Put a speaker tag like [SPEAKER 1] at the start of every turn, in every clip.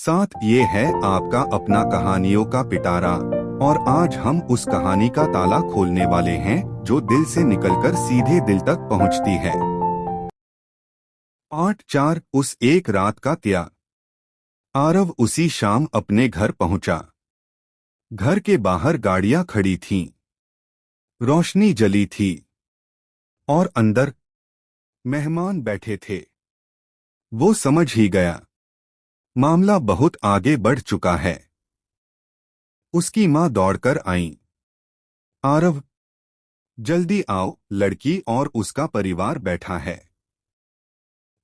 [SPEAKER 1] साथ ये है आपका अपना कहानियों का पिटारा। और आज हम उस कहानी का ताला खोलने वाले हैं जो दिल से निकलकर सीधे दिल तक पहुंचती है। पार्ट 4। उस एक रात का त्याग। आरव उसी शाम अपने घर पहुंचा। घर के बाहर गाड़ियां खड़ी थीं, रोशनी जली थी और अंदर मेहमान बैठे थे। वो समझ ही गया, मामला बहुत आगे बढ़ चुका है। उसकी मां दौड़कर आईं। आरव, जल्दी आओ, लड़की और उसका परिवार बैठा है।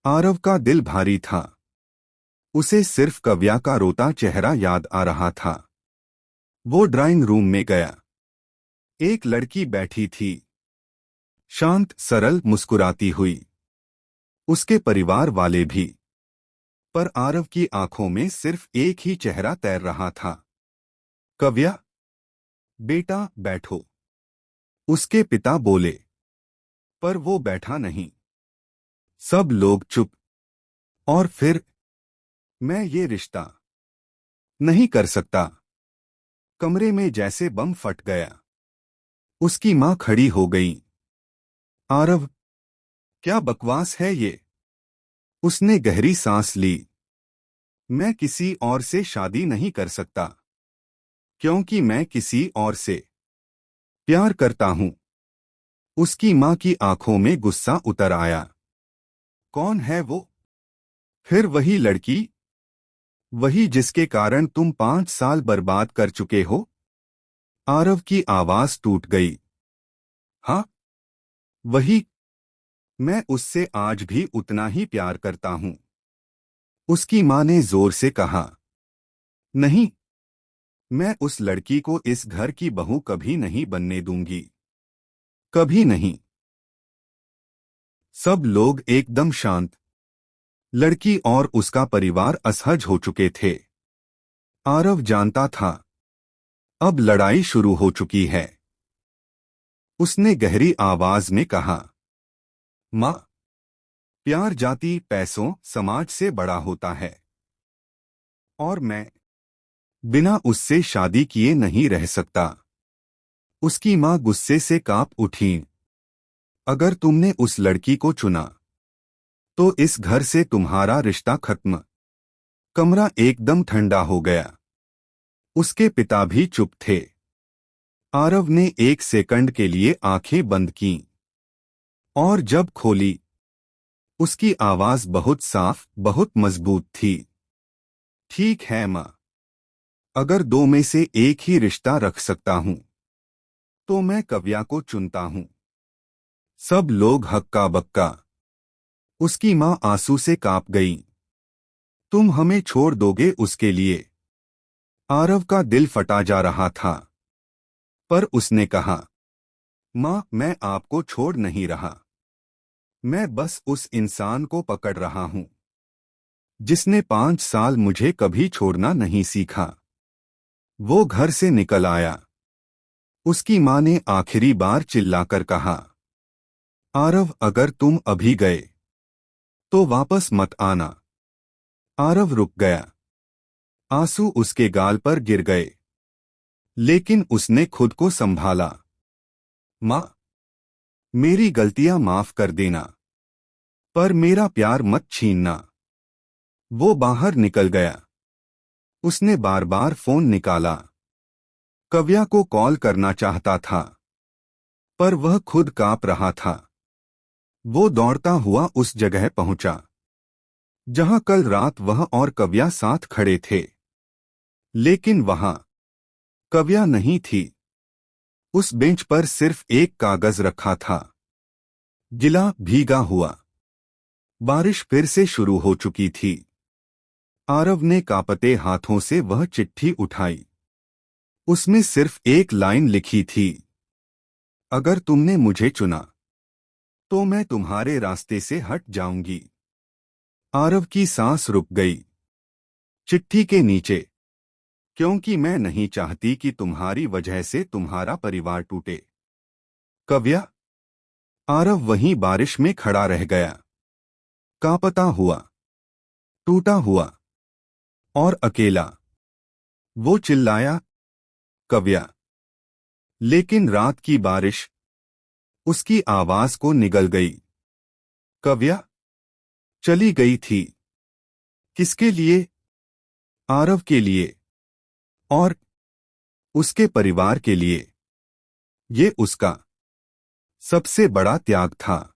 [SPEAKER 1] आरव का दिल भारी था। उसे सिर्फ कव्या का रोता चेहरा याद आ रहा था। वो ड्राइंग रूम में गया। एक लड़की बैठी थी, शांत, सरल, मुस्कुराती हुई। उसके परिवार वाले भी। पर आरव की आंखों में सिर्फ एक ही चेहरा तैर रहा था। कव्या, बेटा बैठो, उसके पिता बोले। पर वो बैठा नहीं। सब लोग चुप। और फिर, मैं ये रिश्ता नहीं कर सकता। कमरे में जैसे बम फट गया। उसकी मां खड़ी हो गई। आरव, क्या बकवास है ये? उसने गहरी सांस ली। मैं किसी और से शादी नहीं कर सकता, क्योंकि मैं किसी और से प्यार करता हूं। उसकी मां की आंखों में गुस्सा उतर आया। कौन है वो? फिर वही लड़की, वही जिसके कारण तुम 5 साल बर्बाद कर चुके हो? आरव की आवाज टूट गई। हाँ, वही। मैं उससे आज भी उतना ही प्यार करता हूं। उसकी मां ने जोर से कहा। नहीं, मैं उस लड़की को इस घर की बहू कभी नहीं बनने दूंगी। कभी नहीं। सब लोग एकदम शांत। लड़की और उसका परिवार असहज हो चुके थे। आरव जानता था, अब लड़ाई शुरू हो चुकी है। उसने गहरी आवाज में कहा, मां, प्यार जाति, पैसों, समाज से बड़ा होता है। और मैं बिना उससे शादी किए नहीं रह सकता। उसकी मां गुस्से से कांप उठी। अगर तुमने उस लड़की को चुना, तो इस घर से तुम्हारा रिश्ता खत्म। कमरा एकदम ठंडा हो गया। उसके पिता भी चुप थे। आरव ने 1 सेकंड के लिए आंखें बंद कीं। और जब खोली, उसकी आवाज बहुत साफ, बहुत मजबूत थी। ठीक है मां, अगर दो में से एक ही रिश्ता रख सकता हूं, तो मैं कव्या को चुनता हूं। सब लोग हक्का बक्का। उसकी मां आंसू से कांप गई। तुम हमें छोड़ दोगे उसके लिए? आरव का दिल फटा जा रहा था। पर उसने कहा, मां, मैं आपको छोड़ नहीं रहा। मैं बस उस इंसान को पकड़ रहा हूं, जिसने 5 साल मुझे कभी छोड़ना नहीं सीखा। वो घर से निकल आया। उसकी मां ने आखिरी बार चिल्लाकर कहा, आरव, अगर तुम अभी गए, तो वापस मत आना। आरव रुक गया। आंसू उसके गाल पर गिर गए। लेकिन उसने खुद को संभाला। मां, मेरी गलतियां माफ कर देना, पर मेरा प्यार मत छीनना। वो बाहर निकल गया। उसने बार बार फोन निकाला। कव्या को कॉल करना चाहता था, पर वह खुद कांप रहा था। वो दौड़ता हुआ उस जगह पहुंचा, जहां कल रात वह और कव्या साथ खड़े थे। लेकिन वहां कव्या नहीं थी। उस बेंच पर सिर्फ एक कागज रखा था, गिला, भीगा हुआ। बारिश फिर से शुरू हो चुकी थी। आरव ने कांपते हाथों से वह चिट्ठी उठाई। उसमें सिर्फ एक लाइन लिखी थी, अगर तुमने मुझे चुना, तो मैं तुम्हारे रास्ते से हट जाऊंगी। आरव की सांस रुक गई। चिट्ठी के नीचे, क्योंकि मैं नहीं चाहती कि तुम्हारी वजह से तुम्हारा परिवार टूटे। कव्या। आरव वहीं बारिश में खड़ा रह गया, कांपता हुआ, टूटा हुआ। और अकेला। वो चिल्लाया, कव्या। लेकिन रात की बारिश उसकी आवाज को निगल गई। कव्या चली गई थी। किसके लिए? आरव के लिए और उसके परिवार के लिए। ये उसका सबसे बड़ा त्याग था।